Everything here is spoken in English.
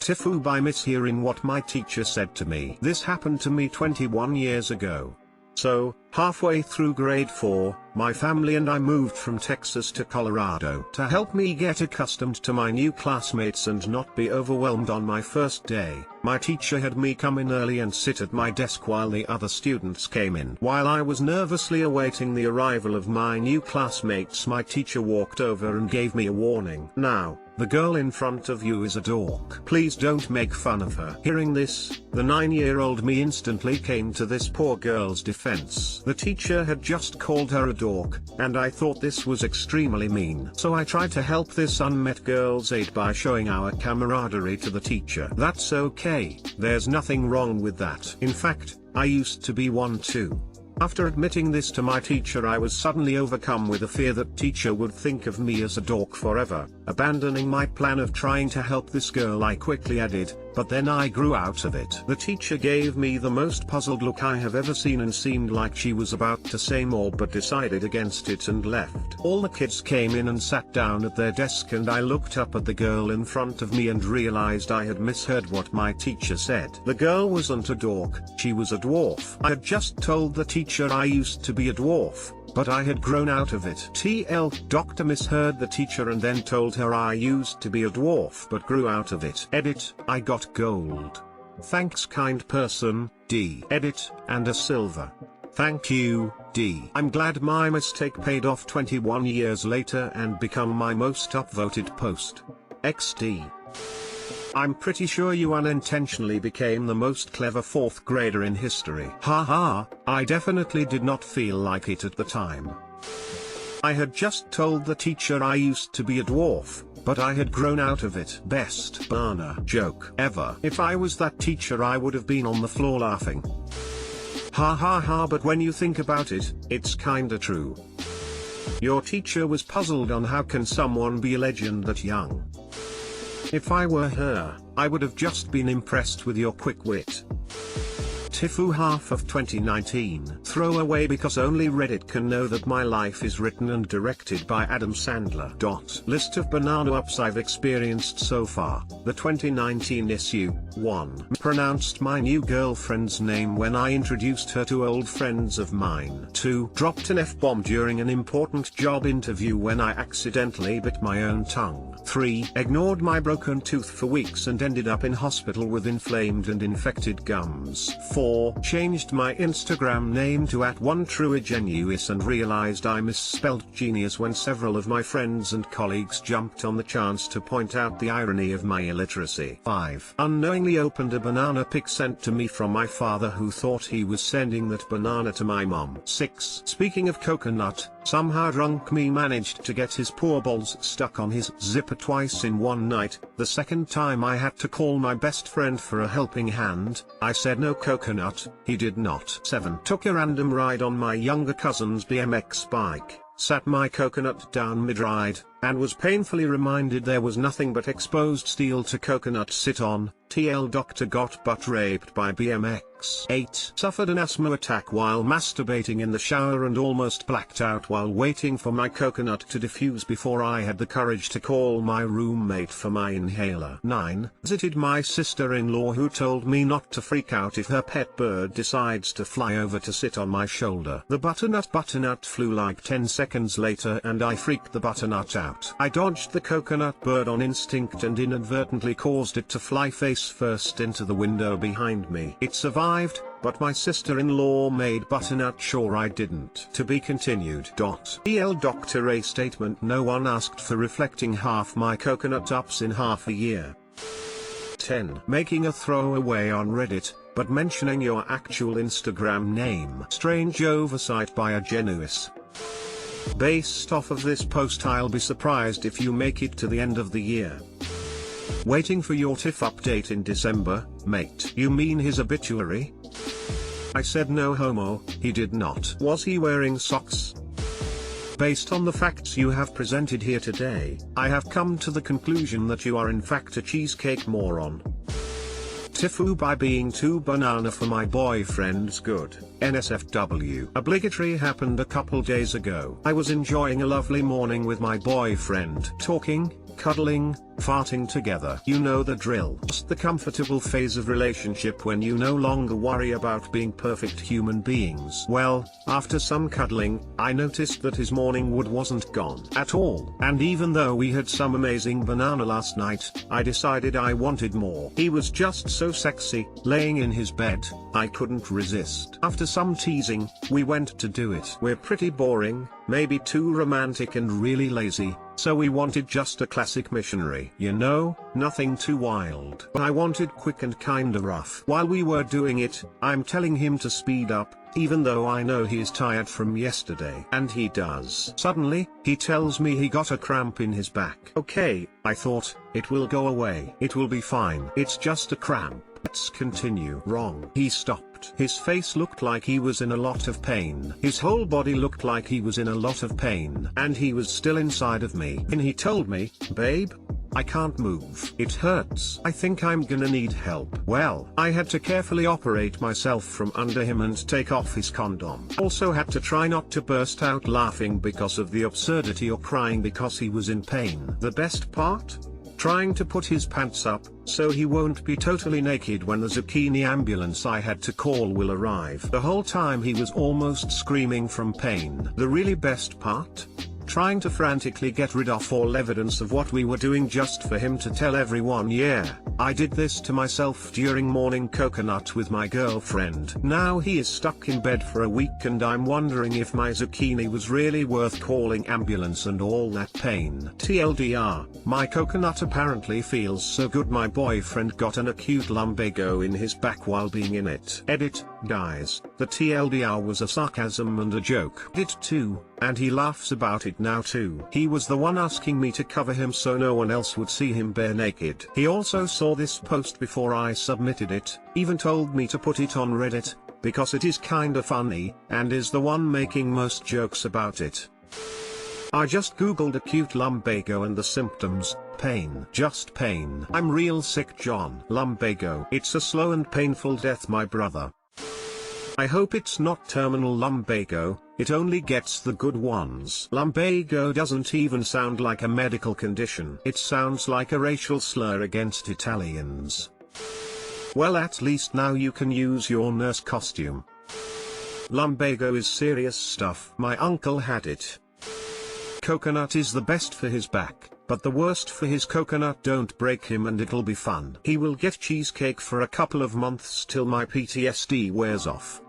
TIFU by mishearing what my teacher said to me. This happened to me 21 years ago. So, halfway through grade 4, my family and I moved from Texas to Colorado. To help me get accustomed to my new classmates and not be overwhelmed on my first day, my teacher had me come in early and sit at my desk while the other students came in. While I was nervously awaiting the arrival of my new classmates, my teacher walked over and gave me a warning. "Now, the girl in front of you is a dork. Please don't make fun of her." Hearing this, the 9-year-old me instantly came to this poor girl's defense. The teacher had just called her a dork, and I thought this was extremely mean. So I tried to help this unmet girl's aid by showing our camaraderie to the teacher. "That's okay, there's nothing wrong with that. In fact, I used to be one too." After admitting this to my teacher, I was suddenly overcome with a fear that teacher would think of me as a dork forever. Abandoning my plan of trying to help this girl, I quickly added, "But then I grew out of it." The teacher gave me the most puzzled look I have ever seen and seemed like she was about to say more but decided against it and left. All the kids came in and sat down at their desk, and I looked up at the girl in front of me and realized I had misheard what my teacher said. The girl wasn't a dork, she was a dwarf. I had just told the teacher I used to be a dwarf, but I had grown out of it. TL Doctor misheard the teacher and then told her I used to be a dwarf but grew out of it. Edit, I got gold. Thanks kind person, D. Edit, and a silver. Thank you, D. I'm glad my mistake paid off 21 years later and become my most upvoted post. XD. I'm pretty sure you unintentionally became the most clever 4th grader in history. Haha, I definitely did not feel like it at the time. I had just told the teacher I used to be a dwarf, but I had grown out of it. Best banana joke ever. If I was that teacher, I would have been on the floor laughing. Ha ha ha, but when you think about it, it's kinda true. Your teacher was puzzled on how can someone be a legend that young. If I were her, I would have just been impressed with your quick wit. TIFU half of 2019. Throw away because only Reddit can know that my life is written and directed by Adam Sandler. List of banana ups I've experienced so far. The 2019 issue. 1. Pronounced my new girlfriend's name when I introduced her to old friends of mine. 2. Dropped an F-bomb during an important job interview when I accidentally bit my own tongue. 3. Ignored my broken tooth for weeks and ended up in hospital with inflamed and infected gums. 4. Changed my Instagram name to @OneTrueGenius and realized I misspelled genius when several of my friends and colleagues jumped on the chance to point out the irony of my illiteracy. 5. Unknowingly opened a banana pic sent to me from my father, who thought he was sending that banana to my mom. 6. Speaking of coconut, somehow drunk me managed to get his poor balls stuck on his zipper twice in one night. The second time I had to call my best friend for a helping hand. I said no coconut, he did not. 7. Took a random ride on my younger cousin's BMX bike, sat my coconut down mid-ride, and was painfully reminded there was nothing but exposed steel to coconut sit on. TL Doctor got butt raped by BMX. 8. Suffered an asthma attack while masturbating in the shower and almost blacked out while waiting for my coconut to diffuse before I had the courage to call my roommate for my inhaler. 9. Visited my sister-in-law, who told me not to freak out if her pet bird decides to fly over to sit on my shoulder. The butternut flew like 10 seconds later and I freaked the butternut out. I dodged the coconut bird on instinct and inadvertently caused it to fly face first into the window behind me. It survived, but my sister-in-law made butternut sure I didn't. To be continued. EL Doctor, a statement no one asked for, reflecting half my coconut ups in half a year. 10. Making a throwaway on Reddit, but mentioning your actual Instagram name. Strange oversight by a Genuis. Based off of this post, I'll be surprised if you make it to the end of the year. Waiting for your TIFF update in December, mate. You mean his obituary? I said no homo, he did not. Was he wearing socks? Based on the facts you have presented here today, I have come to the conclusion that you are in fact a cheesecake moron. TIFU by being too banana for my boyfriend's good. NSFW. Obligatory happened a couple days ago. I was enjoying a lovely morning with my boyfriend, talking, cuddling, farting together. You know the drill. Just the comfortable phase of relationship when you no longer worry about being perfect human beings. Well, after some cuddling, I noticed that his morning wood wasn't gone at all. And even though we had some amazing banana last night, I decided I wanted more. He was just so sexy, laying in his bed, I couldn't resist. After some teasing, we went to do it. We're pretty boring, maybe too romantic and really lazy, so we wanted just a classic missionary. You know, nothing too wild. But I wanted quick and kinda rough. While we were doing it, I'm telling him to speed up, even though I know he's tired from yesterday. And he does. Suddenly, he tells me he got a cramp in his back. Okay, I thought, it will go away. It will be fine. It's just a cramp. Let's continue. Wrong. He stopped. His face looked like he was in a lot of pain. His whole body looked like he was in a lot of pain. And he was still inside of me. And he told me, babe, I can't move. It hurts. I think I'm gonna need help. Well, I had to carefully operate myself from under him and take off his condom. Also had to try not to burst out laughing because of the absurdity or crying because he was in pain. The best part? Trying to put his pants up, so he won't be totally naked when the zucchini ambulance I had to call will arrive. The whole time he was almost screaming from pain. The really best part? Trying to frantically get rid of all evidence of what we were doing just for him to tell everyone, yeah, I did this to myself during morning coconut with my girlfriend. Now he is stuck in bed for a week and I'm wondering if my zucchini was really worth calling ambulance and all that pain. TLDR, my coconut apparently feels so good my boyfriend got an acute lumbago in his back while being in it. Edit, guys, the TLDR was a sarcasm and a joke. It too, and he laughs about it now too. He was the one asking me to cover him so no one else would see him bare naked. He also saw this post before I submitted it, even told me to put it on Reddit, because it is kinda funny, and is the one making most jokes about it. I just googled acute lumbago and the symptoms, pain. Just pain. I'm real sick John. Lumbago. It's a slow and painful death my brother. I hope it's not terminal lumbago, it only gets the good ones. Lumbago doesn't even sound like a medical condition. It sounds like a racial slur against Italians. Well, at least now you can use your nurse costume. Lumbago is serious stuff. My uncle had it. Coconut is the best for his back, but the worst for his coconut. Don't break him and it'll be fun. He will get cheesecake for a couple of months till my PTSD wears off.